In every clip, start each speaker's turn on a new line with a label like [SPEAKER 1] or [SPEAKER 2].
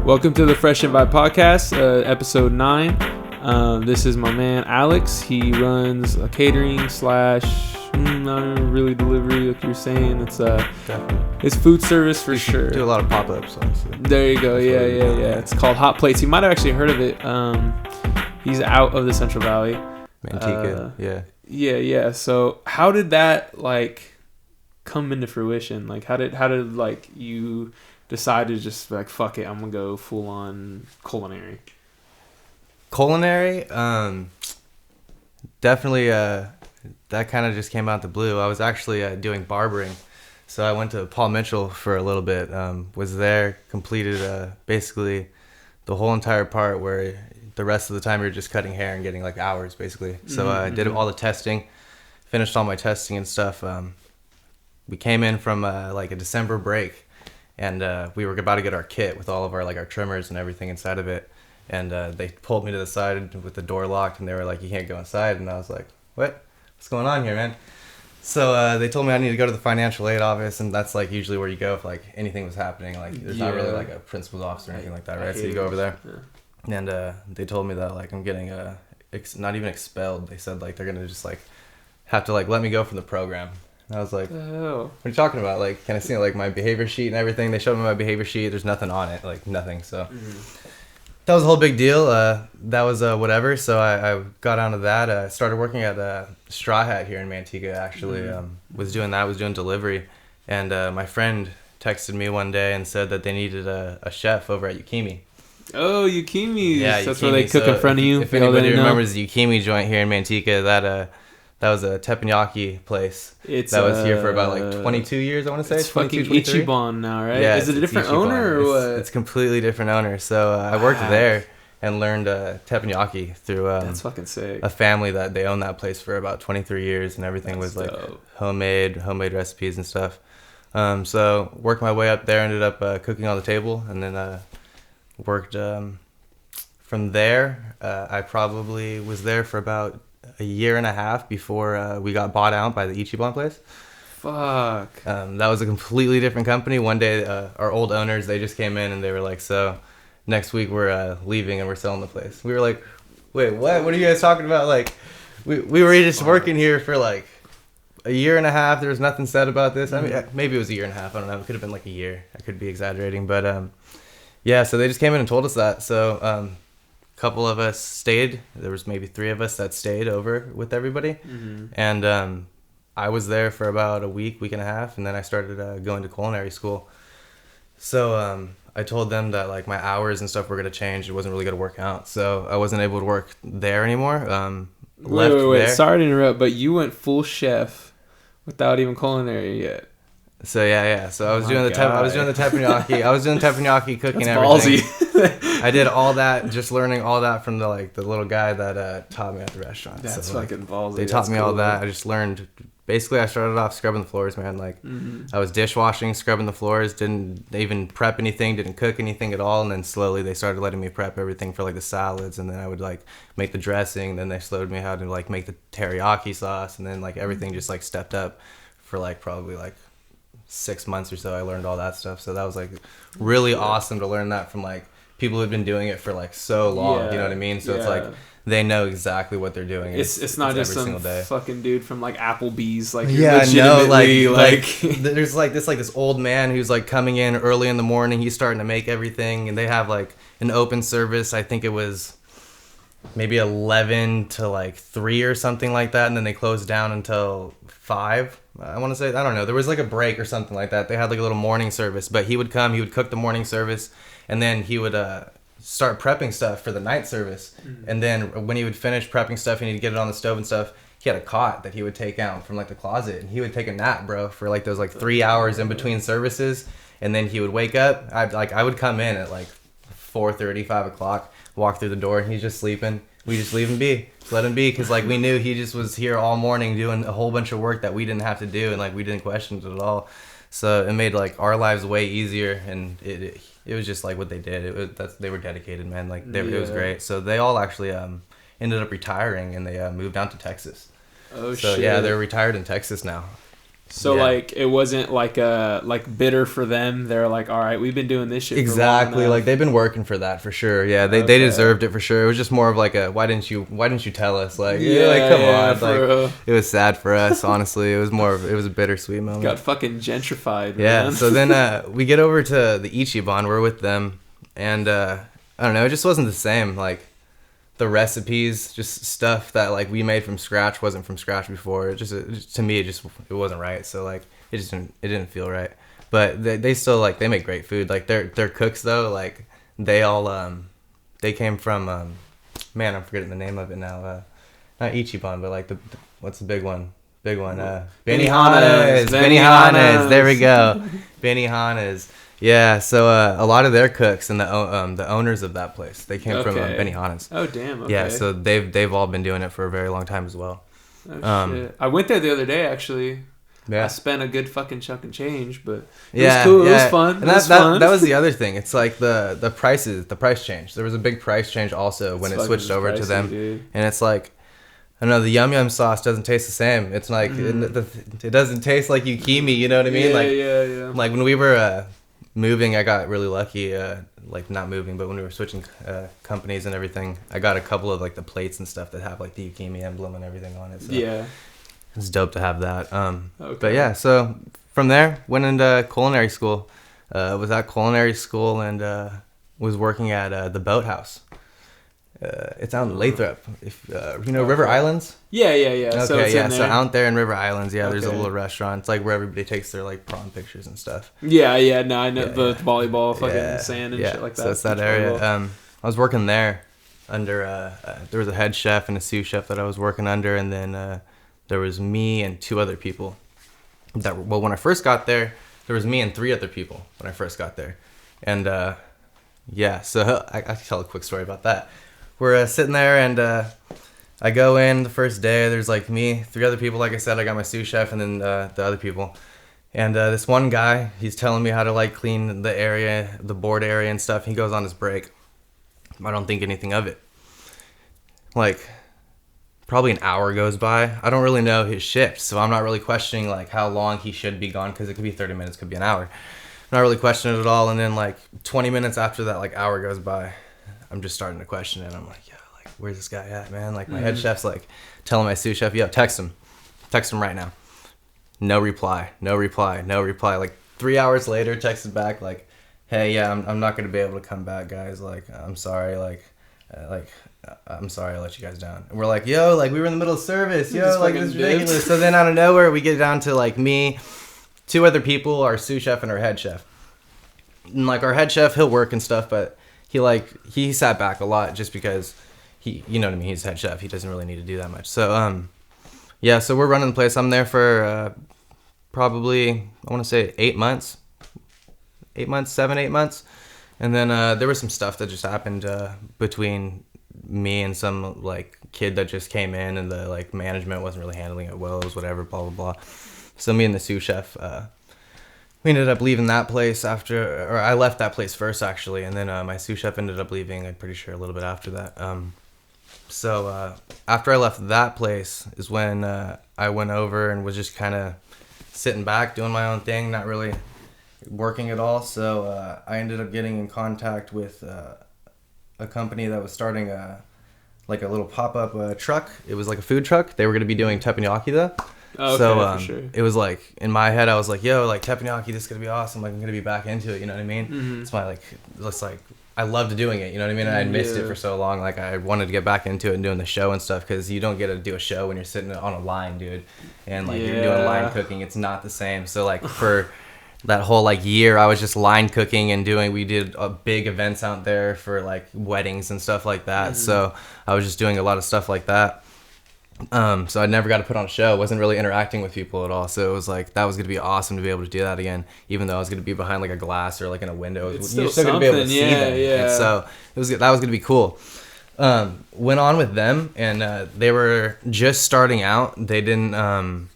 [SPEAKER 1] Welcome to the Fresh and Vibe podcast, episode 9. This is my man Alex. He runs a catering slash not really delivery, like you're saying. It's food service for sure.
[SPEAKER 2] Do a lot of pop-ups, honestly.
[SPEAKER 1] There you go. Yeah. It's called Hot Plates. You might have actually heard of it. He's out of the Central Valley.
[SPEAKER 2] Manteca, yeah.
[SPEAKER 1] Yeah. So how did that come into fruition? How did you decide to just fuck it, I'm gonna go full on culinary?
[SPEAKER 2] Definitely that kind of just came out the blue. I was actually doing barbering, so I went to Paul Mitchell for a little bit. Was there, completed basically the whole entire part where the rest of the time you're just cutting hair and getting hours basically. So I did all the testing, finished all my testing and stuff. We came in from a December break, and we were about to get our kit with all of our trimmers and everything inside of it. And they pulled me to the side with the door locked, and they were like, "You can't go inside." And I was like, "What's going on here, man?" So they told me I need to go to the financial aid office, and that's usually where you go if anything was happening. There's not really a principal's office or anything like that, right? So you go over there. Yeah. And they told me that I'm getting not even expelled. They said they're gonna just have to let me go from the program. And I was like,
[SPEAKER 1] "Oh,
[SPEAKER 2] what are you talking about? Can I see my behavior sheet and everything?" They showed me my behavior sheet. There's nothing on it, nothing. So that was a whole big deal. That was whatever. So I got onto that. Started working at Straw Hat here in Manteca. Actually, was doing delivery, and my friend texted me one day and said that they needed a chef over at Yukimi.
[SPEAKER 1] Oh, Yukimi.
[SPEAKER 2] Yeah,
[SPEAKER 1] that's
[SPEAKER 2] Yukimi.
[SPEAKER 1] where they cook in front of you.
[SPEAKER 2] If anybody remembers the Yukimi joint here in Manteca, that was a teppanyaki place that was here for about 22 years, I want to say.
[SPEAKER 1] It's fucking
[SPEAKER 2] 23?
[SPEAKER 1] Ichiban now, right?
[SPEAKER 2] Yeah,
[SPEAKER 1] is it a different owner or what?
[SPEAKER 2] It's completely different owner. So I worked there and learned teppanyaki through
[SPEAKER 1] that's fucking sick.
[SPEAKER 2] A family that they owned that place for about 23 years, and everything was
[SPEAKER 1] dope.
[SPEAKER 2] homemade recipes and stuff. So worked my way up there, ended up cooking on the table, and then worked from there. I probably was there for about a year and a half before we got bought out by the Ichiban place.
[SPEAKER 1] Fuck.
[SPEAKER 2] That was a completely different company. One day, our old owners, they just came in and they were like, "So next week we're leaving and we're selling the place." We were like, "Wait, what? What are you guys talking about?" We were just working here for a year and a half. There was nothing said about this. I mean, maybe it was a year and a half. I don't know. It could have been a year. I could be exaggerating, but yeah. So they just came in and told us that. So couple of us stayed. There was maybe 3 of us that stayed over with everybody. And I was there for about a week and a half, and then I started going to culinary school. So I told them that my hours and stuff were going to change. It wasn't really going to work out, so I wasn't able to work there anymore.
[SPEAKER 1] Wait. Sorry to interrupt, but you went full chef without even culinary yet.
[SPEAKER 2] So yeah. So I was doing the teppanyaki. I was doing teppanyaki, cooking.
[SPEAKER 1] That's
[SPEAKER 2] everything.
[SPEAKER 1] Ballsy.
[SPEAKER 2] I did all that, just learning all that from the little guy that taught me at the restaurant.
[SPEAKER 1] That's fucking ballsy.
[SPEAKER 2] They taught me all that. I just learned. Basically, I started off scrubbing the floors, man. I was dishwashing, scrubbing the floors. Didn't even prep anything. Didn't cook anything at all. And then slowly they started letting me prep everything for the salads. And then I would make the dressing. Then they showed me how to make the teriyaki sauce. And then everything just stepped up for probably 6 months or so. I learned all that stuff. So that was really awesome to learn that from people who've been doing it for so long. You know what I mean? So it's they know exactly what they're doing.
[SPEAKER 1] It's not just some fucking dude from Applebee's.
[SPEAKER 2] There's this old man who's coming in early in the morning. He's starting to make everything, and they have an open service. I think it was maybe 11 to 3 or something like that, and then they closed down until 5. I want to say, I don't know. There was a break or something like that. They had a little morning service, but he would come. He would cook the morning service, and then he would start prepping stuff for the night service. And then when he would finish prepping stuff and he'd get it on the stove and stuff, he had a cot that he would take out from the closet, and he would take a nap, bro, for those 3 hours in between services. And then he would wake up. I would come in at 4:30, 5 o'clock, walk through the door, and he's just sleeping. We just leave him be. Just let him be, because we knew he just was here all morning doing a whole bunch of work that we didn't have to do, and we didn't question it at all. So it made our lives way easier, and it was just what they did. They were dedicated, man. It was great. So they all actually ended up retiring, and they moved down to Texas.
[SPEAKER 1] Oh
[SPEAKER 2] so,
[SPEAKER 1] shit.
[SPEAKER 2] Yeah, they're retired in Texas now.
[SPEAKER 1] So like it wasn't like bitter for them. They're like, all right, we've been doing this shit.
[SPEAKER 2] Exactly. Like they've been working for that for sure. Yeah, they deserved it for sure. It was just more of like a why didn't you tell us? Like like come on. Like it was sad for us. Honestly, it was a bittersweet moment.
[SPEAKER 1] Got fucking gentrified.
[SPEAKER 2] Yeah.
[SPEAKER 1] Man.
[SPEAKER 2] So then we get over to the Ichiban. We're with them, and I don't know. It just wasn't the same. Like the recipes, just stuff that like we made from scratch wasn't from scratch before. It just to me it wasn't right. So like it didn't feel right. But they still like they make great food. Like their cooks though, like they all they came from man, I'm forgetting the name of it now. Not Ichiban, but like the what's the big one? Benihana's. There we go. Benihana's. Yeah, so a lot of their cooks and the owners of that place, they came from Benihana's.
[SPEAKER 1] Oh damn! Okay.
[SPEAKER 2] Yeah, so they've all been doing it for a very long time as well.
[SPEAKER 1] Oh shit! I went there the other day actually.
[SPEAKER 2] Yeah.
[SPEAKER 1] I spent a good fucking chunk of change, but it was cool. Yeah. It was fun.
[SPEAKER 2] And that was the other thing. It's like the price change. There was a big price change also when it switched over to them, dude. And it's like. I don't know, the yum yum sauce doesn't taste the same. It's like it doesn't taste like yukimi. You know what I mean?
[SPEAKER 1] Yeah.
[SPEAKER 2] Like when we were moving, I got really lucky. Like not moving, but when we were switching companies and everything, I got a couple of like the plates and stuff that have like the yukimi emblem and everything on it. So
[SPEAKER 1] yeah,
[SPEAKER 2] it's dope to have that. But yeah, so from there went into culinary school. Was at culinary school and was working at the Boathouse. It's out in Lathrop. If you know River Islands.
[SPEAKER 1] Yeah.
[SPEAKER 2] Okay,
[SPEAKER 1] so it's
[SPEAKER 2] so out there in River Islands, there's a little restaurant. It's like where everybody takes their like prom pictures and stuff.
[SPEAKER 1] Yeah. No, I know the volleyball, fucking sand and shit like that.
[SPEAKER 2] So it's that area. I was working there under. There was a head chef and a sous chef that I was working under, and then there was me and two other people. When I first got there, there was me and three other people when I first got there, and so I can tell a quick story about that. We're sitting there, and I go in the first day. There's like me, three other people. Like I said, I got my sous chef, and then the other people. And this one guy, he's telling me how to like clean the area, the board area and stuff. He goes on his break. I don't think anything of it. Like, probably an hour goes by. I don't really know his shift, so I'm not really questioning like how long he should be gone, because it could be 30 minutes, could be an hour. I'm not really questioning it at all. And then like 20 minutes after that, like hour goes by. I'm just starting to question it. I'm like, like, where's this guy at, man? Like, my head chef's like telling my sous chef, text him right now. No reply. Like 3 hours later, texted back like, hey, I'm not gonna be able to come back, guys. Like, I'm sorry. I'm sorry I let you guys down. And we're like, like we were in the middle of service. Like this is ridiculous. So then out of nowhere, we get down to like me, two other people, our sous chef and our head chef. And like our head chef, he'll work and stuff, but he sat back a lot just because he, you know what I mean, he's head chef. He doesn't really need to do that much. So so we're running the place. I'm there for probably, I want to say 8 months. 8 months, 7-8 months. And then there was some stuff that just happened between me and some like kid that just came in, and the like management wasn't really handling it well. It was whatever, blah blah blah. So me and the sous chef we ended up leaving that place or I left that place first actually, and then my sous chef ended up leaving, I'm pretty sure a little bit after that. So after I left that place is when I went over and was just kind of sitting back doing my own thing, not really working at all. So I ended up getting in contact with a company that was starting like a little pop-up truck. It was like a food truck. They were going to be doing teppanyaki though.
[SPEAKER 1] Oh, okay,
[SPEAKER 2] so
[SPEAKER 1] for sure.
[SPEAKER 2] It was like in my head I was like, like teppanyaki, this is gonna be awesome, like I'm gonna be back into it, you know what I mean?
[SPEAKER 1] Mm-hmm.
[SPEAKER 2] It's my like I loved doing it, you know what I mean? And I missed it for so long. Like I wanted to get back into it and doing the show and stuff, because you don't get to do a show when you're sitting on a line, dude, and like you're doing line cooking. It's not the same. So like for that whole like year, I was just line cooking and we did big events out there for like weddings and stuff like that. Mm-hmm. So I was just doing a lot of stuff like that. So I never got to put on a show. Wasn't really interacting with people at all. So it was like, that was going to be awesome to be able to do that again, even though I was going to be behind like a glass or like in a window.
[SPEAKER 1] You're
[SPEAKER 2] still going to be able to see them. Yeah. And so that was going to be cool. Went on with them, and they were just starting out. They didn't,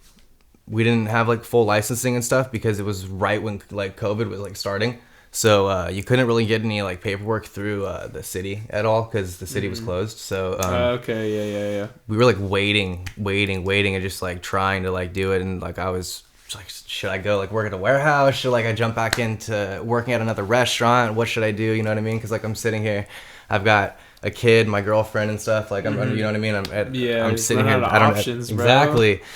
[SPEAKER 2] we didn't have like full licensing and stuff, because it was right when like COVID was like starting. So you couldn't really get any like paperwork through the city at all, because the city was closed. So
[SPEAKER 1] okay, yeah.
[SPEAKER 2] We were like waiting, and just like trying to like do it, and like I was like, should I go like work at a warehouse? Should like I jump back into working at another restaurant? What should I do? You know what I mean? Because like I'm sitting here, I've got a kid, my girlfriend and stuff. Like I'm, you know what I mean? I'm sitting here. I don't
[SPEAKER 1] options,
[SPEAKER 2] exactly. Bro.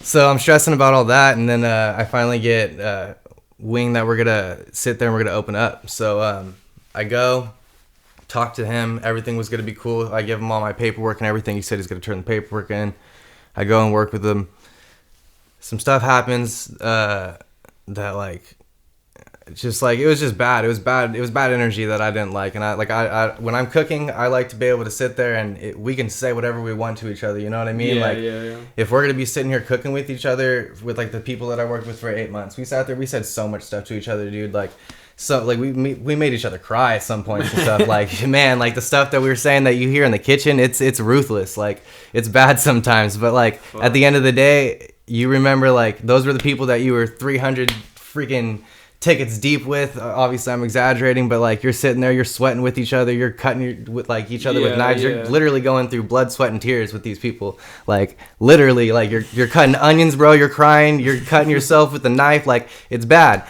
[SPEAKER 2] So I'm stressing about all that, and then I finally get wing that we're gonna sit there and we're gonna open up. So I go talk to him. Everything was gonna be cool. I give him all my paperwork and everything. He said he's gonna turn the paperwork in. I go and work with him. Some stuff happens that like just like it was just bad. It was bad energy that I didn't like. And I when I'm cooking, I like to be able to sit there and we can say whatever we want to each other. You know what I mean?
[SPEAKER 1] Yeah.
[SPEAKER 2] If we're gonna be sitting here cooking with each other, with like the people that I worked with for 8 months, we sat there, we said so much stuff to each other, dude. Like, so like we made each other cry at some points and stuff. Like, man, like the stuff that we were saying that you hear in the kitchen, it's ruthless. Like, it's bad sometimes, but like at the end of the day, you remember like those were the people that you were 300 freaking tickets deep with. Obviously I'm exaggerating, but like you're sitting there, you're sweating with each other, you're cutting with like each other with knives. You're literally going through blood, sweat, and tears with these people. Like literally, like you're cutting onions, bro. You're crying. You're cutting yourself with a knife. Like it's bad.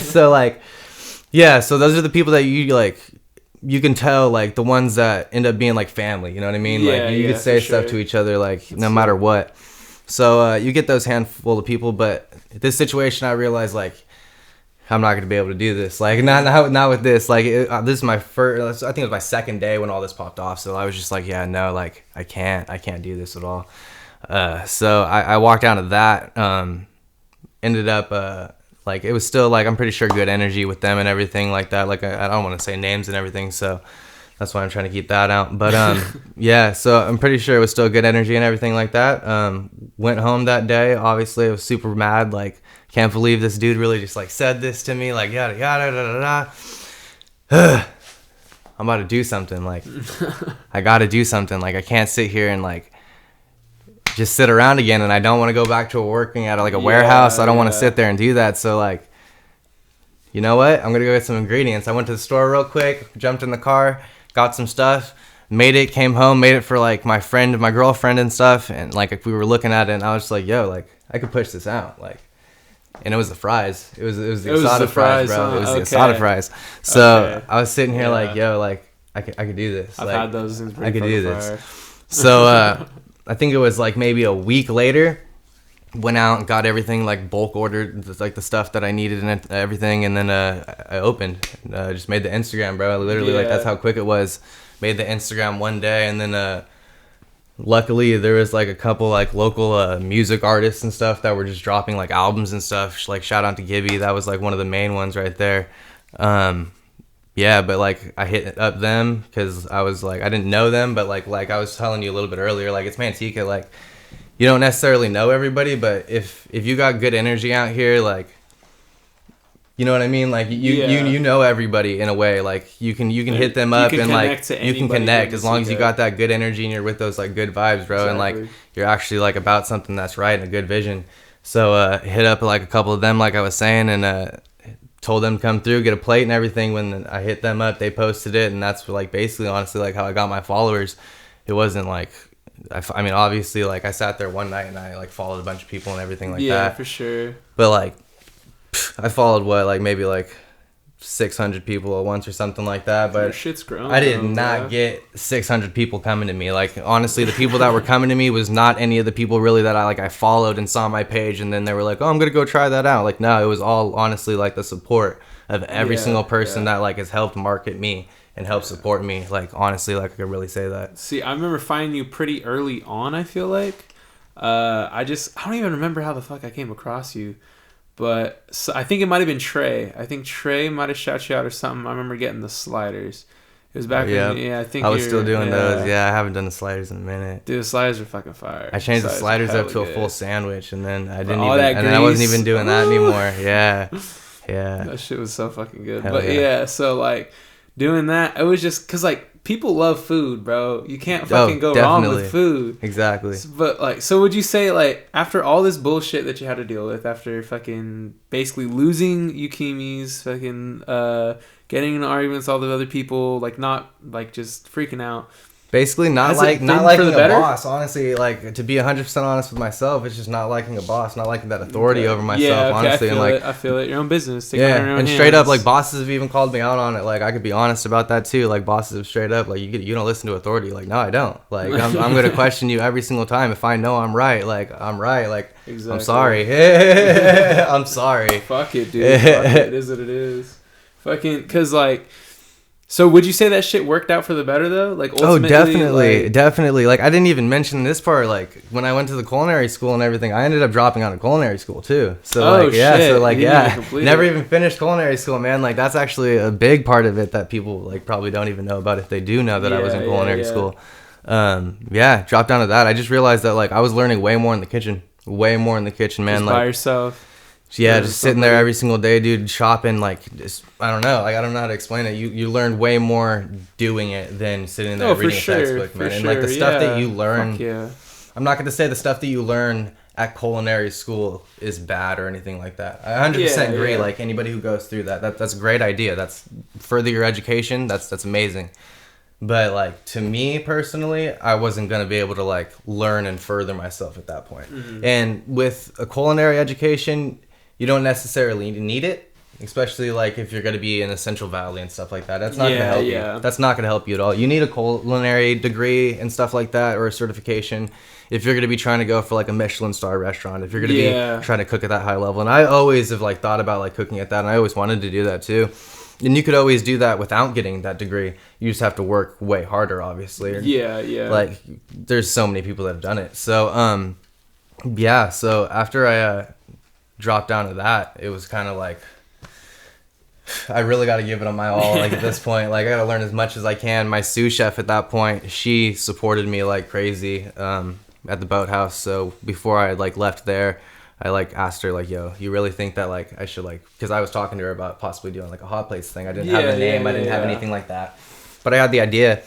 [SPEAKER 2] So like, yeah. So those are the people that you like. You can tell like the ones that end up being like family. You know what I mean?
[SPEAKER 1] Yeah,
[SPEAKER 2] like you could say stuff to each other like no matter what. So you get those handful of people, but this situation, I realized like I'm not gonna be able to do this. Like not with this. Like this is my first. I think it was my second day when all this popped off. So I was just like, yeah, no, like I can't do this at all. So I walked out of that. Ended up like it was still like I'm pretty sure good energy with them and everything like that. Like I don't want to say names and everything, so that's why I'm trying to keep that out. But yeah, so I'm pretty sure it was still good energy and everything like that. Went home that day. Obviously, I was super mad. Like, can't believe this dude really just like said this to me. Like, yada yada da da. I'm about to do something. Like, I got to do something. Like, I can't sit here and like just sit around again. And I don't want to go back to working at like a warehouse. I don't want to sit there and do that. So like, you know what? I'm gonna go get some ingredients. I went to the store real quick, jumped in the car, got some stuff, made it, came home, made it for like my friend, my girlfriend and stuff. And like if we were looking at it, and I was just like, yo, like I could push this out. Like, and it was the fries. It was the asada fries, bro.
[SPEAKER 1] Huh?
[SPEAKER 2] It was the asada fries. So I was sitting here like, yo, like I could do this.
[SPEAKER 1] I've
[SPEAKER 2] like,
[SPEAKER 1] had those.
[SPEAKER 2] I could do this. So I think it was like maybe a week later. Went out and got everything, like bulk ordered like the stuff that I needed and everything, and then I opened, just made the Instagram, bro. Literally, like that's how quick it was. Made the Instagram one day, and then luckily there was like a couple like local music artists and stuff that were just dropping like albums and stuff. Like shout out to Gibby, that was like one of the main ones right there. Yeah, but like I hit up them because I was like I didn't know them, but like I was telling you a little bit earlier, like it's Manteca, like. You don't necessarily know everybody, but if you got good energy out here, like, you know what I mean? Like you know everybody in a way. Like you can hit them up and like you can connect as long as you got that good energy and you're with those like good vibes, bro. Exactly. And like you're actually like about something that's right and a good vision. So hit up like a couple of them, like I was saying, and told them to come through, get a plate and everything. When I hit them up, they posted it, and that's like basically honestly like how I got my followers. It wasn't like. I mean, obviously, like, I sat there one night and I, like, followed a bunch of people and everything like that.
[SPEAKER 1] Yeah, for sure.
[SPEAKER 2] But, like, I followed, maybe, like, 600 people at once or something like that. But
[SPEAKER 1] your shit's grown.
[SPEAKER 2] I did not get 600 people coming to me. Like, honestly, the people that were coming to me was not any of the people really that I followed and saw my page. And then they were like, oh, I'm going to go try that out. Like, no, it was all, honestly, like, the support of every single person that, like, has helped market me. And help support me, like honestly, like I could really say that.
[SPEAKER 1] See, I remember finding you pretty early on. I feel like, I don't even remember how the fuck I came across you, but I think it might have been Trey. I think Trey might have shouted you out or something. I remember getting the sliders. It was back when, I think
[SPEAKER 2] I was still doing those. Yeah, I haven't done the sliders in a minute.
[SPEAKER 1] Dude, the sliders are fucking fire.
[SPEAKER 2] I changed the sliders up to a full sandwich, and then I wasn't even doing that anymore. Yeah, yeah.
[SPEAKER 1] That shit was so fucking good. Hell but yeah, so like. Doing that, it was just because like people love food, bro. You can't fucking go wrong with food.
[SPEAKER 2] Exactly.
[SPEAKER 1] But like, so would you say like after all this bullshit that you had to deal with, after fucking basically losing Yukimis, fucking getting in arguments with all the other people, like not like just freaking out,
[SPEAKER 2] Basically, not liking a boss. Honestly, like to be 100% honest with myself, it's just not liking a boss, not liking that authority over myself.
[SPEAKER 1] Yeah, okay,
[SPEAKER 2] honestly,
[SPEAKER 1] I feel it. Your own business.
[SPEAKER 2] Take your own straight up, like bosses have even called me out on it. Like I could be honest about that too. Like bosses have straight up, like you don't listen to authority. Like no, I don't. Like I'm gonna question you every single time if I know I'm right. Like I'm right. Like exactly. I'm sorry. I'm sorry.
[SPEAKER 1] Fuck it, dude. Fuck it. It is what it is. Fucking, cause like. So would you say that shit worked out for the better though? Like ultimately,
[SPEAKER 2] definitely. Like I didn't even mention this part. Like when I went to the culinary school and everything, I ended up dropping out of culinary school too. So never even finished culinary school, man. Like that's actually a big part of it that people like probably don't even know about if they do know that I was in culinary school. Dropped down to that. I just realized that like I was learning way more in the kitchen, man.
[SPEAKER 1] Just
[SPEAKER 2] like
[SPEAKER 1] by yourself.
[SPEAKER 2] Yeah, just sitting there every single day, dude, chopping, like, just, I don't know how to explain it. You learn way more doing it than sitting there reading a textbook, man. And, like, the stuff that you learn, I'm not going to say the stuff that you learn at culinary school is bad or anything like that. I 100% agree, like, anybody who goes through that's a great idea. That's further your education, that's amazing. But, like, to me, personally, I wasn't going to be able to, like, learn and further myself at that point. Mm-hmm. And with a culinary education, you don't necessarily need it, especially like if you're going to be in the Central Valley and stuff like that. That's not going to help you. That's not going to help you at all. You need a culinary degree and stuff like that, or a certification if you're going to be trying to go for like a Michelin star restaurant, if you're going to be trying to cook at that high level. And I always have like thought about like cooking at that, and I always wanted to do that too. And you could always do that without getting that degree. You just have to work way harder, obviously. Like there's so many people that have done it. So so after I dropped down to that, it was kind of like I really got to give it my all. Like at this point, like I got to learn as much as I can. My sous chef at that point, she supported me like crazy at the boathouse. So before I like left there, I like asked her like, yo, you really think that like I should like, because I was talking to her about possibly doing like a hot plates thing. I didn't have a name, I didn't have anything like that, but I had the idea.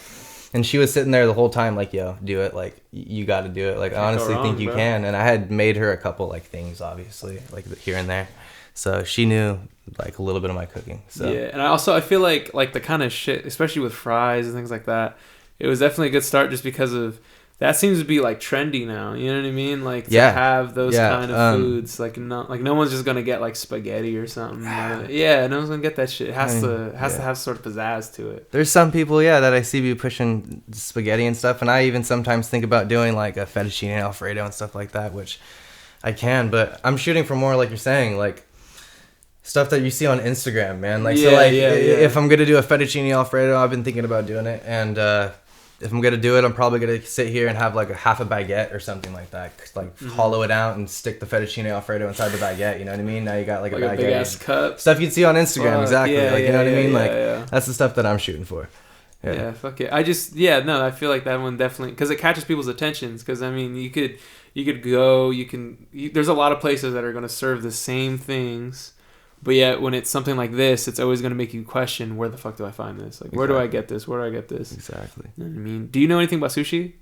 [SPEAKER 2] And she was sitting there the whole time like, yo, do it. Like, you got to do it. Like, I honestly think you can. And I had made her a couple, like, things, obviously, like, here and there. So she knew, like, a little bit of my cooking. So
[SPEAKER 1] yeah, and I feel like the kind of shit, especially with fries and things like that, it was definitely a good start just because of, that seems to be, like, trendy now. You know what I mean? Like, to have those kind of foods. Like, no one's just going to get, like, spaghetti or something. No one's going to get that shit. It has to have sort of pizzazz to it.
[SPEAKER 2] There's some people, that I see be pushing spaghetti and stuff. And I even sometimes think about doing, like, a fettuccine Alfredo and stuff like that, which I can. But I'm shooting for more, like you're saying, like, stuff that you see on Instagram, man. Like, if I'm going to do a fettuccine Alfredo, I've been thinking about doing it. And, if I'm going to do it, I'm probably going to sit here and have like a half a baguette or something like that. Like hollow it out and stick the fettuccine Alfredo inside the baguette. You know what I mean? Now you got like a baguette.
[SPEAKER 1] Big ass cup.
[SPEAKER 2] Stuff you'd see on Instagram. Exactly. You know what I mean? That's the stuff that I'm shooting for.
[SPEAKER 1] Yeah, fuck it. I feel like that one definitely, because it catches people's attentions. Because I mean, you could go, there's a lot of places that are going to serve the same things. But yet, when it's something like this, it's always going to make you question, where the fuck do I find this? Like, where do I get this? Where do I get this?
[SPEAKER 2] Exactly.
[SPEAKER 1] You know what I mean? Do you know anything about sushi?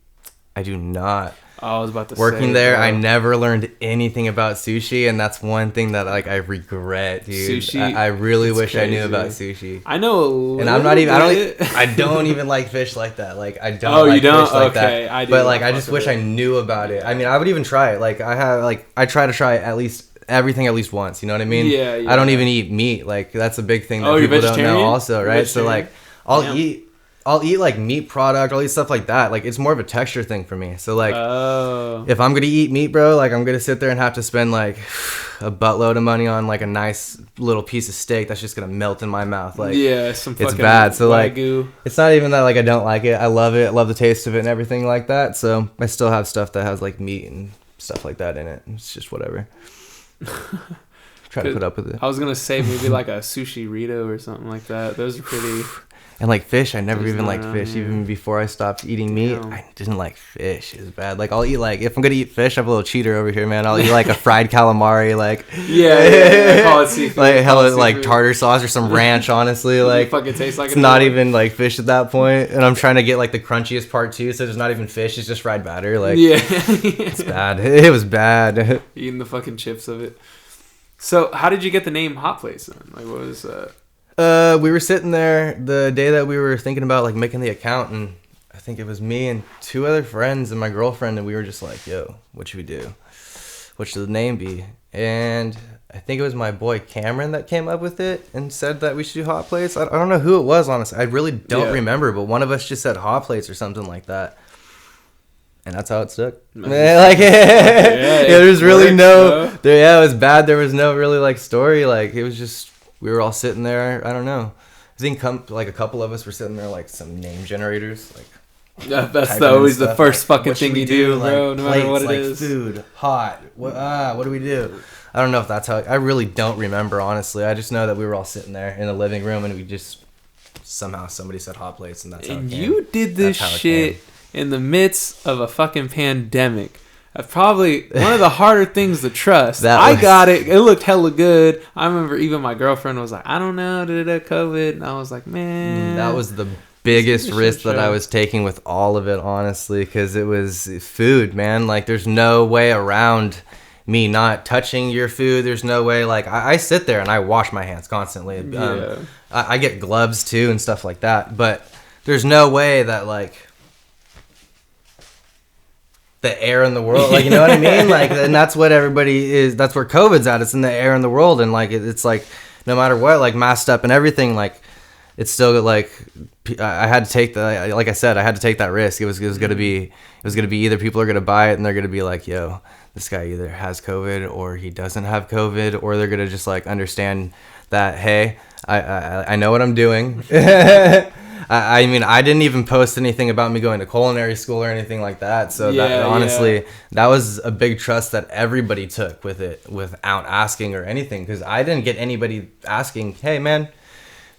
[SPEAKER 2] I do not.
[SPEAKER 1] Oh, I was about to
[SPEAKER 2] Working there, I never learned anything about sushi, and that's one thing that like I regret, dude. Sushi. I really wish I knew about sushi.
[SPEAKER 1] I know a little
[SPEAKER 2] and I'm not even. I don't even like fish like that. Like I don't. Oh, like you don't? Fish like that. I do. But like I just wish I knew about it. I mean, I would even try it. Like I try to try at least everything at least once, you know what I mean? Yeah. I don't even eat meat. Like that's a big thing that people don't know also, right? So like I'll eat like meat product, all these stuff like that. Like it's more of a texture thing for me. So like if I'm gonna eat meat, bro, like I'm gonna sit there and have to spend like a buttload of money on like a nice little piece of steak that's just gonna melt in my mouth. Like it's bad. So like it's not even that like I don't like it. I love it. I love the taste of it and everything like that. So I still have stuff that has like meat and stuff like that in it. It's just whatever. Try to put up with it.
[SPEAKER 1] I was gonna say maybe like a sushi Rito or something like that. Those are pretty.
[SPEAKER 2] And like fish, I never even liked fish. Even before I stopped eating meat, I didn't like fish. It's bad. Like I'll eat like if I'm gonna eat fish, I'm a little cheater over here, man. I'll eat like a fried calamari, like
[SPEAKER 1] call it seafood.
[SPEAKER 2] Like hella like tartar sauce or some ranch. Honestly, like
[SPEAKER 1] fucking tastes like
[SPEAKER 2] it's not even like fish at that point. And I'm trying to get like the crunchiest part too, so there's not even fish. It's just fried batter. Like it's bad. It was bad.
[SPEAKER 1] Eating the fucking chips of it. So how did you get the name Hot Place then? Like what was
[SPEAKER 2] we were sitting there the day that we were thinking about like making the account, and I think it was me and 2 other friends and my girlfriend, and we were just like, yo, what should we do? What should the name be? And I think it was my boy Cameron that came up with it and said that we should do hot plates. I don't know who it was, honestly. I really don't remember, but one of us just said hot plates or something like that. And that's how it stuck. Like, there's really it was bad. There was no really like story. Like, it was just, we were all sitting there. I don't know. I think like a couple of us were sitting there like some name generators. Like,
[SPEAKER 1] that's always the first fucking thing you do, bro.
[SPEAKER 2] Like,
[SPEAKER 1] no matter what it
[SPEAKER 2] like
[SPEAKER 1] is.
[SPEAKER 2] Food, hot. What do we do? I don't know if that's how. I really don't remember, honestly. I just know that we were all sitting there in the living room and we just somehow somebody said hot plates and that's how it came.
[SPEAKER 1] You did this shit in the midst of a fucking pandemic. That's probably one of the harder things to trust. I got it. It looked hella good. I remember even my girlfriend was like, I don't know, COVID. And I was like, man.
[SPEAKER 2] That was the biggest risk that I was taking with all of it, honestly, because it was food, man. Like, there's no way around me not touching your food. There's no way. Like, I sit there and I wash my hands constantly. I get gloves too and stuff like that. But there's no way that, like, the air in the world, like, you know what I mean? Like, and that's what everybody is, that's where COVID's at. It's in the air in the world. And like, it's like, no matter what, like, masked up and everything, like, it's still like, I had to take the, like I said, I had to take that risk. It was going to be either people are going to buy it and they're going to be like, yo, this guy either has COVID or he doesn't have COVID, or they're going to just like understand that, hey, I know what I'm doing. I mean, I didn't even post anything about me going to culinary school or anything like that. So that honestly, that was a big trust that everybody took with it without asking or anything. Because I didn't get anybody asking, hey, man,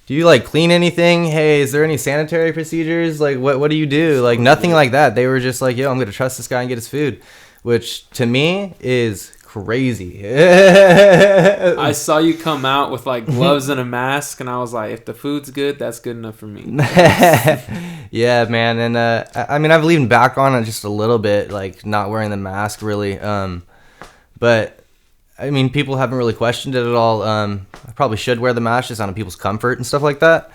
[SPEAKER 2] do you like clean anything? Hey, is there any sanitary procedures? Like, what do you do? Like, nothing like that. They were just like, yo, I'm going to trust this guy and get his food, which to me is crazy.
[SPEAKER 1] I saw you come out with like gloves and a mask, and I was like, if the food's good, that's good enough for me.
[SPEAKER 2] Yeah, man. And I mean, I've leaned back on it just a little bit, like not wearing the mask really. But I mean, people haven't really questioned it at all. I probably should wear the mask just out of people's comfort and stuff like that.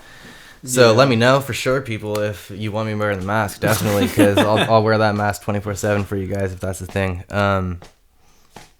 [SPEAKER 2] So let me know for sure, people, if you want me to wear the mask, definitely, because I'll wear that mask 24/7 for you guys if that's the thing.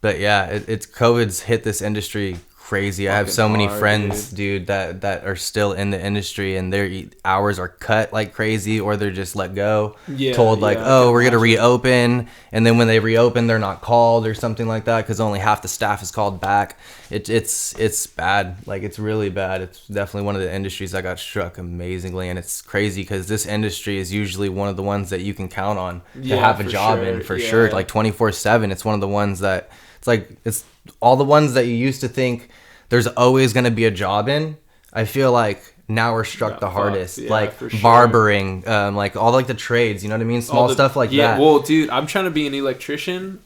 [SPEAKER 2] But yeah, it's COVID's hit this industry crazy. I have so many friends, dude, that are still in the industry and their hours are cut like crazy, or they're just let go. Told like, oh, we're gonna reopen, and then when they reopen, they're not called or something like that because only half the staff is called back. It's bad. Like, it's really bad. It's definitely one of the industries that got struck amazingly, and it's crazy because this industry is usually one of the ones that you can count on to have a job in for sure. Like 24/7. It's one of the ones that it's all the ones that you used to think there's always going to be a job in. I feel like now we're struck the hardest. Like barbering, like all like the trades, you know what I mean? Small stuff like that.
[SPEAKER 1] Yeah, well, dude, I'm trying to be an electrician.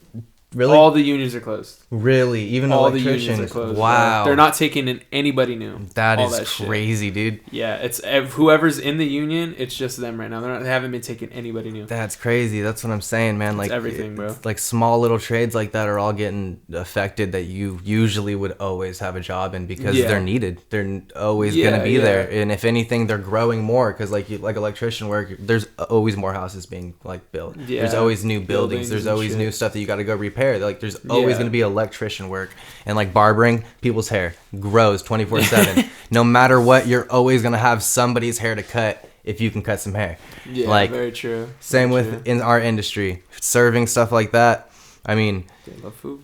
[SPEAKER 2] Really?
[SPEAKER 1] All the unions are closed.
[SPEAKER 2] Really? Even all the unions are closed. Wow.
[SPEAKER 1] They're not taking in anybody new.
[SPEAKER 2] That is crazy, dude.
[SPEAKER 1] Yeah, it's whoever's in the union, it's just them right now. They haven't been taking anybody new.
[SPEAKER 2] That's crazy. That's what I'm saying, man. Like,
[SPEAKER 1] it's everything, bro.
[SPEAKER 2] Like small little trades like that are all getting affected that you usually would always have a job in because they're needed. They're always going to be there. And if anything, they're growing more because like electrician work, there's always more houses being like built. Yeah. There's always new buildings. There's always new stuff that you got to go repair. Like, there's always going to be electrician work, and like barbering, people's hair grows 24/7. No matter what, you're always going to have somebody's hair to cut if you can cut some hair.
[SPEAKER 1] Yeah,
[SPEAKER 2] like,
[SPEAKER 1] very true.
[SPEAKER 2] Same with in our industry, serving, stuff like that. I mean,
[SPEAKER 1] love food.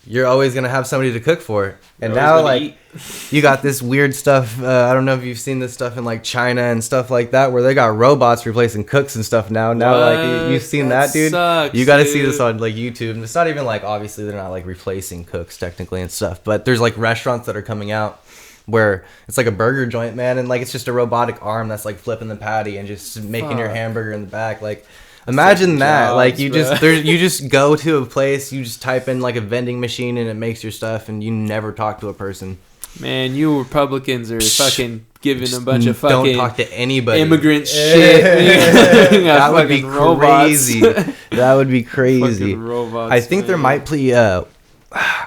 [SPEAKER 2] You're always going to have somebody to cook for it. And now, like, you got this weird stuff. I don't know if you've seen this stuff in, like, China and stuff like that, where they got robots replacing cooks and stuff now. Now, like, you've seen that, dude?
[SPEAKER 1] Sucks,
[SPEAKER 2] you got to see this on, like, YouTube. And it's not even, like, obviously they're not, like, replacing cooks technically and stuff. But there's, like, restaurants that are coming out where it's, like, a burger joint, man. And, like, it's just a robotic arm that's, like, flipping the patty and just making your hamburger in the back. Like, imagine that. Jobs, like, you just go to a place, you just type in like a vending machine and it makes your stuff, and you never talk to a person.
[SPEAKER 1] Man, you Republicans are fucking giving a bunch of fucking
[SPEAKER 2] don't talk to anybody.
[SPEAKER 1] Immigrant shit.
[SPEAKER 2] That would be crazy. That would be crazy.
[SPEAKER 1] Robots,
[SPEAKER 2] I think there might be I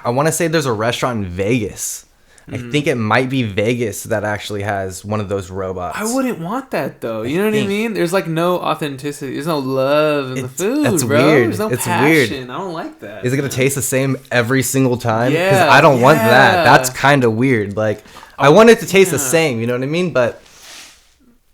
[SPEAKER 2] want to say there's a restaurant in Vegas. I think it might be Vegas that actually has one of those robots.
[SPEAKER 1] I wouldn't want that though. You know what I mean? There's like no authenticity. There's no love in the food,
[SPEAKER 2] that's
[SPEAKER 1] bro.
[SPEAKER 2] weird.
[SPEAKER 1] There's no
[SPEAKER 2] It's
[SPEAKER 1] passion.
[SPEAKER 2] weird.
[SPEAKER 1] I don't like that.
[SPEAKER 2] Is it gonna taste the same every single time?
[SPEAKER 1] Yeah,
[SPEAKER 2] Because I don't want that. That's kind of weird. Like, I want it to taste the same. You know what I mean? But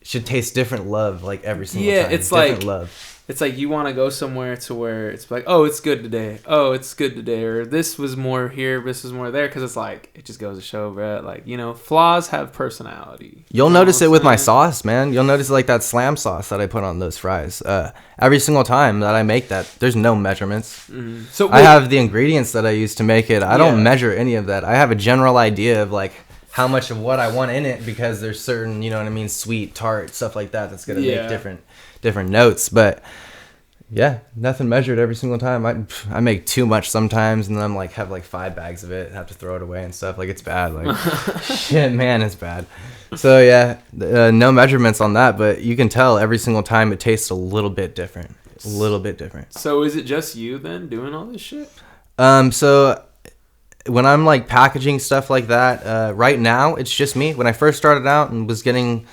[SPEAKER 2] it should taste different love like every single time.
[SPEAKER 1] Yeah, it's
[SPEAKER 2] different
[SPEAKER 1] like
[SPEAKER 2] love.
[SPEAKER 1] It's like you want to go somewhere to where it's like, oh, it's good today. Oh, it's good today. Or this was more here, this was more there. Because it's like, it just goes to show, bro. Like, you know, flaws have personality.
[SPEAKER 2] You'll notice it with my sauce, man. You'll notice like that slam sauce that I put on those fries. Every single time that I make that, there's no measurements. Mm-hmm. So I have the ingredients that I use to make it. I don't measure any of that. I have a general idea of like how much of what I want in it because there's certain, you know what I mean, sweet, tart, stuff like that that's going to make different notes. But yeah, nothing measured every single time. I make too much sometimes, and then I'm like have like 5 bags of it, have to throw it away and stuff. Like, it's bad. Like, shit, man, it's bad. So yeah, no measurements on that, but you can tell every single time it tastes a little bit different. A little bit different.
[SPEAKER 1] So is it just you then doing all this shit?
[SPEAKER 2] So when I'm like packaging stuff like that, right now it's just me. When I first started out and was getting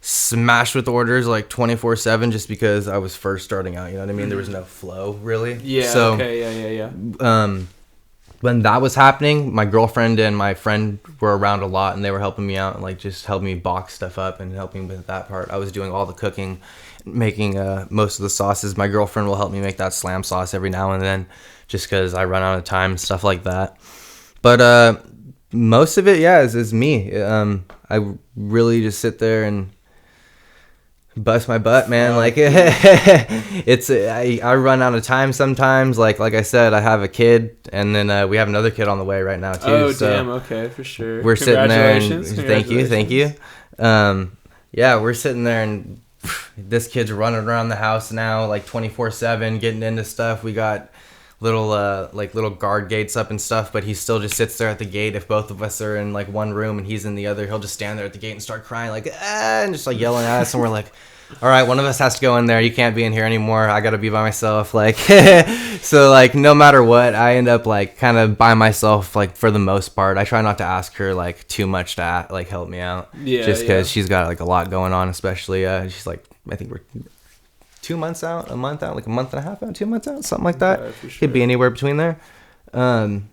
[SPEAKER 2] smashed with orders like 24/7 just because I was first starting out, you know what I mean? There was no flow really.
[SPEAKER 1] Yeah. So, okay. Yeah.
[SPEAKER 2] When that was happening, my girlfriend and my friend were around a lot, and they were helping me out and like just helping me box stuff up and helping with that part. I was doing all the cooking, making most of the sauces. My girlfriend will help me make that slam sauce every now and then just because I run out of time, stuff like that. But most of it, is me. I really just sit there and bust my butt, man. Like, I run out of time sometimes. Like I said, I have a kid, and then we have another kid on the way right now too.
[SPEAKER 1] Oh,
[SPEAKER 2] so
[SPEAKER 1] damn. Okay, for sure.
[SPEAKER 2] We're sitting there. And, thank you. We're sitting there, and this kid's running around the house now, like 24/7, getting into stuff. We got little guard gates up and stuff, but he still just sits there at the gate. If both of us are in like one room and he's in the other, he'll just stand there at the gate and start crying like and just like yelling at us, and we're like, all right, one of us has to go in there. You can't be in here anymore. I gotta be by myself. Like, so like no matter what, I end up like kind of by myself, like for the most part. I try not to ask her like too much to like help me out. Yeah, just because she's got like a lot going on, especially she's like, I think we're 2 months out, a month out, like a month and a half out, 2 months out, something like that. Yeah, sure. Could be anywhere between there. By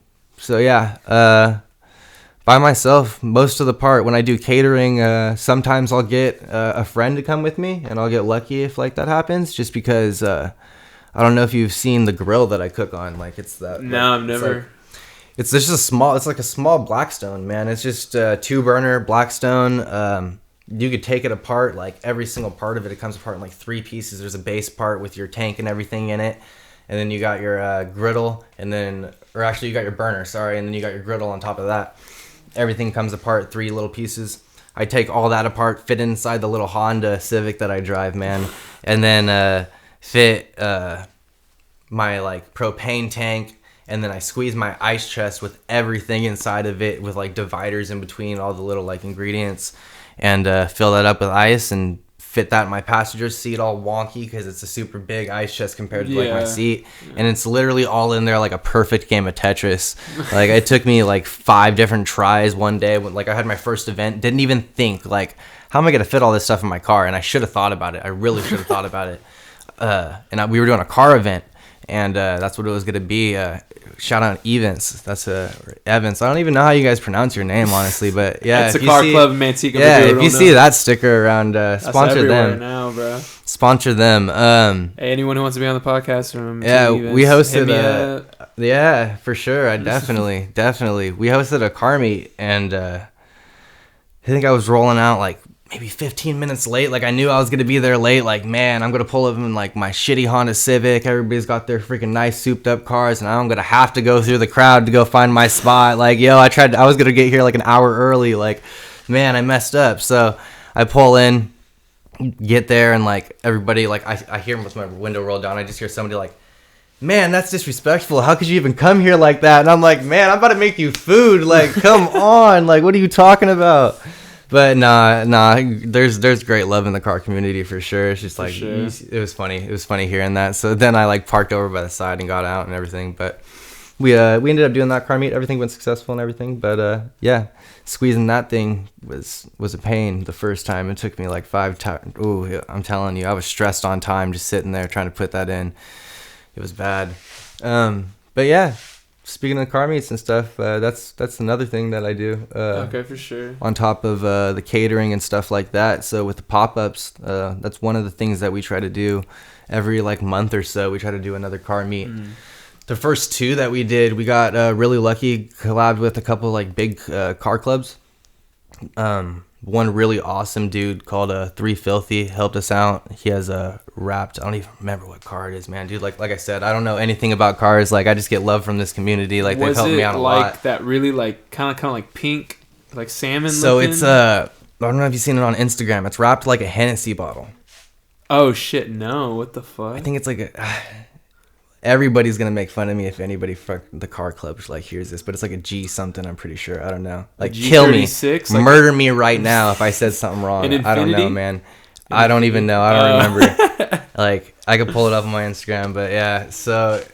[SPEAKER 2] myself most of the part. When I do catering, sometimes I'll get a friend to come with me, and I'll get lucky if like that happens, just because I don't know if you've seen the grill that I cook on. Like, it's that.
[SPEAKER 1] No, I've never.
[SPEAKER 2] It's just it's like a small Blackstone, man. It's just 2-burner Blackstone. You could take it apart, like every single part of it. It comes apart in like 3 pieces. There's a base part with your tank and everything in it, and then you got your griddle, and then, or actually you got your burner, sorry, and then you got your griddle on top of that. Everything comes apart, 3 little pieces. I take all that apart, fit inside the little Honda Civic that I drive, man, and then fit my like propane tank, and then I squeeze my ice chest with everything inside of it, with like dividers in between all the little like ingredients, and fill that up with ice and fit that in my passenger seat, all wonky because it's a super big ice chest compared to like my seat, and it's literally all in there like a perfect game of Tetris. Like, it took me like 5 different tries one day when like I had my first event, didn't even think like, how am I gonna fit all this stuff in my car? And I should have thought about it. I really should have thought about it. We were doing a car event, and that's what it was gonna be. Shout out Evans. That's Evans. I don't even know how you guys pronounce your name, honestly, but yeah,
[SPEAKER 1] it's a car club in Manteca.
[SPEAKER 2] Yeah, if you see that sticker around, sponsor them.
[SPEAKER 1] Now, bro.
[SPEAKER 2] Sponsor them.
[SPEAKER 1] Hey, anyone who wants to be on the podcast from
[SPEAKER 2] we hosted yeah, for sure. I definitely. We hosted a car meet, and I think I was rolling out like maybe 15 minutes late. Like, I knew I was going to be there late. Like, man, I'm going to pull up in like my shitty Honda Civic. Everybody's got their freaking nice souped up cars, and I'm going to have to go through the crowd to go find my spot. Like, yo, I was going to get here like an hour early. Like, man, I messed up. So I pull in, get there, and like everybody, like I hear with my window rolled down. I just hear somebody like, man, that's disrespectful. How could you even come here like that? And I'm like, man, I'm about to make you food. Like, come on. Like, what are you talking about? But nah, there's great love in the car community for sure. It's just like, it was funny. It was funny hearing that. So then I like parked over by the side and got out and everything. But we ended up doing that car meet. Everything went successful and everything. But yeah, squeezing that thing was a pain the first time. It took me like 5 times. Ooh, I'm telling you, I was stressed on time just sitting there trying to put that in. It was bad. But yeah, speaking of car meets and stuff, that's another thing that I do.
[SPEAKER 1] Okay, for sure.
[SPEAKER 2] On top of the catering and stuff like that. So with the pop-ups, that's one of the things that we try to do every like month or so. We try to do another car meet. The first 2 that we did, we got really lucky, collabed with a couple like big car clubs. One really awesome dude called 3 Filthy helped us out. He has a wrapped, I don't even remember what car it is, man. Dude, like I said, I don't know anything about cars. Like I just get love from this community. Like they've helped me out a lot. Was it like
[SPEAKER 1] that really like kind of like pink, like salmon
[SPEAKER 2] So
[SPEAKER 1] looking?
[SPEAKER 2] it's I don't know if you've seen it on Instagram. It's wrapped like a Hennessy bottle.
[SPEAKER 1] Oh shit, no. What the fuck?
[SPEAKER 2] I think it's like everybody's gonna make fun of me if anybody from the car club like hears this, but it's like a G something. I'm pretty sure. I don't know. Like kill me, like murder me right now if I said something wrong. I don't know, man. I don't even know. I don't remember. Like I could pull it up on my Instagram, but yeah. So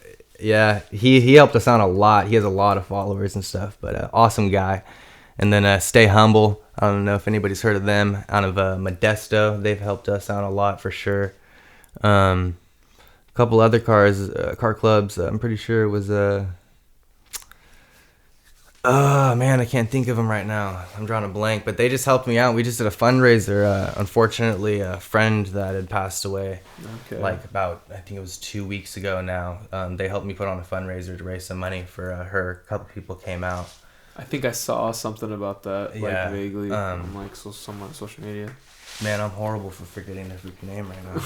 [SPEAKER 2] yeah, he helped us out a lot. He has a lot of followers and stuff, but awesome guy. And then Stay Humble. I don't know if anybody's heard of them. Out of Modesto, they've helped us out a lot for sure. Couple other car clubs. I'm pretty sure it was oh man, I can't think of them right now. I'm drawing a blank, but they just helped me out. We just did a fundraiser. Unfortunately, a friend that had passed away, like about, I think it was 2 weeks ago now. They helped me put on a fundraiser to raise some money for her. A couple people came out.
[SPEAKER 1] I think I saw something about that, like vaguely on like social media.
[SPEAKER 2] Man, I'm horrible for forgetting their freaking name right now.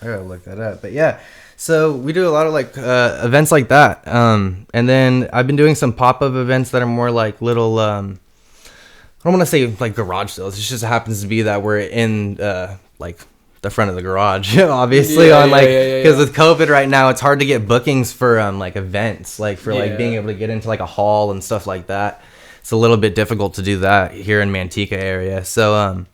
[SPEAKER 2] I gotta look that up. But yeah, so we do a lot of like events like that. And then I've been doing some pop-up events that are more like little, I don't want to say like garage sales. It just happens to be that we're in like the front of the garage, obviously, because with COVID right now, it's hard to get bookings for like events, like for like being able to get into like a hall and stuff like that. It's a little bit difficult to do that here in Manteca area. So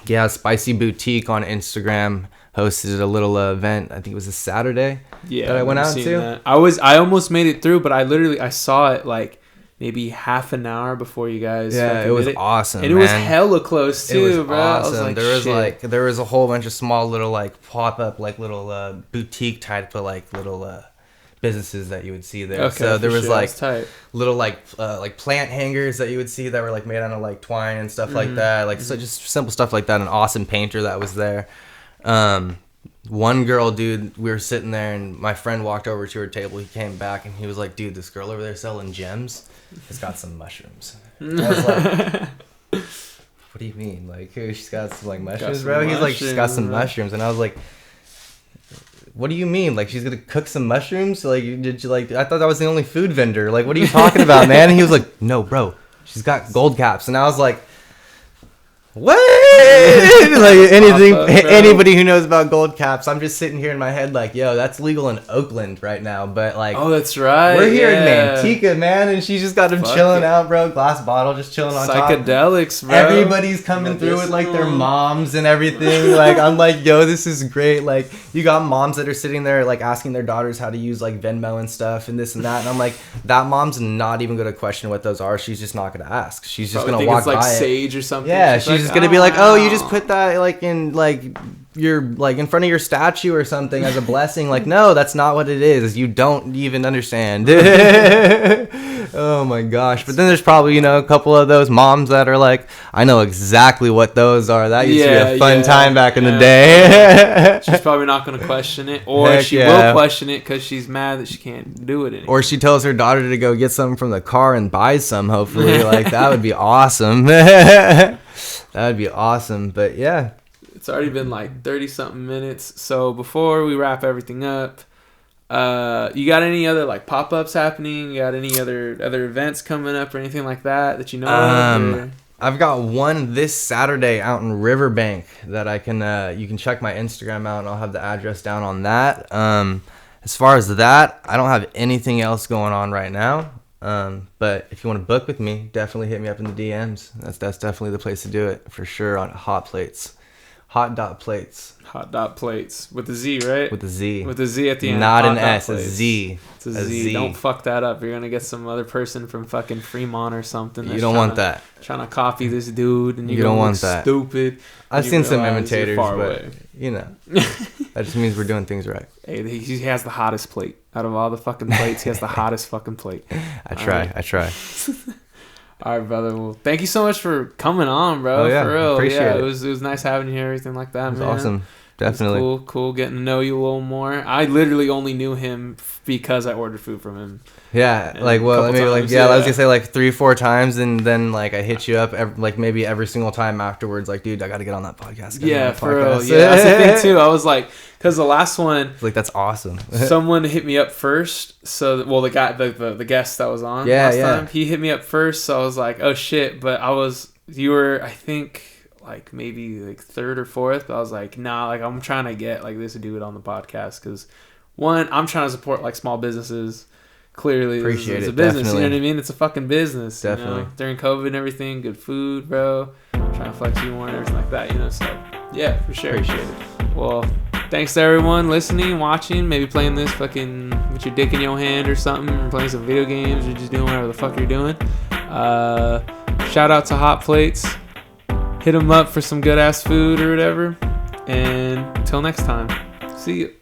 [SPEAKER 2] yeah, Spicy Boutique on Instagram hosted a little event. I think it was a Saturday that I went out to.
[SPEAKER 1] That. I almost made it through, but I saw it like maybe half an hour before you guys.
[SPEAKER 2] Yeah, it was awesome,
[SPEAKER 1] and it was hella close too,
[SPEAKER 2] it was
[SPEAKER 1] bro.
[SPEAKER 2] Awesome.
[SPEAKER 1] I was like,
[SPEAKER 2] there was a whole bunch of small little like pop up like little boutique type of like little businesses that you would see there.
[SPEAKER 1] Okay,
[SPEAKER 2] so there was like little like plant hangers that you would see that were like made out of like twine and stuff like that. Like so just simple stuff like that. An awesome painter that was there. One girl, dude, we were sitting there and my friend walked over to her table. He came back and he was like, dude, this girl over there selling gems has got some mushrooms. I was like, what do you mean? Like, she's got some like mushrooms, bro? He's like, she's got some mushrooms. And I was like, what do you mean? Like, she's gonna cook some mushrooms? Like, did you like, I thought that was the only food vendor. Like, what are you talking about, man? And he was like, no, bro, she's got gold caps. And I was like, what? Like anybody who knows about gold caps, I'm just sitting here in my head like, yo, that's legal in Oakland right now, but like,
[SPEAKER 1] oh, that's right,
[SPEAKER 2] we're here in Manteca, man, and she's just got them chilling out, bro. Glass bottle, just chilling on top.
[SPEAKER 1] Psychedelics, bro.
[SPEAKER 2] Everybody's coming through with like their moms and everything. Like, I'm like, yo, this is great. Like, you got moms that are sitting there like asking their daughters how to use like Venmo and stuff and this and that, and I'm like, that mom's not even gonna question what those are. She's just not gonna ask. She's just gonna walk by
[SPEAKER 1] like
[SPEAKER 2] it.
[SPEAKER 1] Sage or something.
[SPEAKER 2] Yeah, she's just gonna be like, oh, you just put that like in like your like in front of your statue or something as a blessing. Like, no, that's not what it is. You don't even understand. Oh my gosh. But then there's probably, you know, a couple of those moms that are like, I know exactly what those are. That used to be a fun time back in the day.
[SPEAKER 1] She's probably not going to question it, or she will question it because she's mad that she can't do it anymore.
[SPEAKER 2] Or she tells her daughter to go get something from the car and buy some, hopefully. Like, that would be awesome. That would be awesome. But yeah,
[SPEAKER 1] it's already been like 30 something minutes. So before we wrap everything up, you got any other like pop-ups happening? You got any other events coming up or anything like that you know of?
[SPEAKER 2] I've got one this Saturday out in Riverbank that I can you can check my Instagram out and I'll have the address down on that. As far as that, I don't have anything else going on right now. But if you want to book with me, definitely hit me up in the DMs. That's definitely the place to do it for sure. On Hot Plates Hot.plates.
[SPEAKER 1] Hot.plates with the Z, right?
[SPEAKER 2] With the Z.
[SPEAKER 1] With the Z at the end.
[SPEAKER 2] Not
[SPEAKER 1] Hot
[SPEAKER 2] an
[SPEAKER 1] dot
[SPEAKER 2] S,
[SPEAKER 1] plates.
[SPEAKER 2] a Z.
[SPEAKER 1] It's a Z. Don't fuck that up. You're gonna get some other person from fucking Fremont or something.
[SPEAKER 2] You don't want that.
[SPEAKER 1] Trying to copy this dude, and
[SPEAKER 2] you don't want that.
[SPEAKER 1] Stupid.
[SPEAKER 2] I've seen some imitators, but
[SPEAKER 1] away.
[SPEAKER 2] you know, that just means we're doing things right.
[SPEAKER 1] Hey, he has the hottest plate out of all the fucking plates. He has the hottest fucking plate.
[SPEAKER 2] I try.
[SPEAKER 1] All right, brother. Well, thank you so much for coming on, bro.
[SPEAKER 2] Oh, yeah.
[SPEAKER 1] For real.
[SPEAKER 2] Appreciate it.
[SPEAKER 1] It was nice having you here, everything like that,
[SPEAKER 2] It was
[SPEAKER 1] man.
[SPEAKER 2] awesome. Definitely.
[SPEAKER 1] It was cool getting to know you a little more. I literally only knew him because I ordered food from him.
[SPEAKER 2] Yeah,
[SPEAKER 1] And
[SPEAKER 2] like well, maybe
[SPEAKER 1] times,
[SPEAKER 2] like yeah, I was gonna say like 3-4 times, and then like I hit you up like maybe every single time afterwards. Like, dude, I gotta get on that podcast.
[SPEAKER 1] Yeah, for real. Yeah, that's the thing too. I was like, because the last one,
[SPEAKER 2] like that's awesome.
[SPEAKER 1] someone hit me up first. So, well, the guy, the guest that was on last time, he hit me up first. So I was like, oh shit. But you were, I think, like maybe like third or fourth. But I was like, nah, like I'm trying to get like this dude on the podcast because one, I'm trying to support like small businesses. Clearly, it's a business. Definitely. You know what I mean? It's a fucking business.
[SPEAKER 2] Definitely.
[SPEAKER 1] You know? During COVID and everything, good food, bro. Trying to flex you more and everything like that. You know, so yeah, for sure.
[SPEAKER 2] Appreciate it.
[SPEAKER 1] Well, thanks to everyone listening, watching, maybe playing this fucking with your dick in your hand or something, or playing some video games, or just doing whatever the fuck you're doing. Shout out to Hot Plates. Hit them up for some good ass food or whatever. And until next time, see you.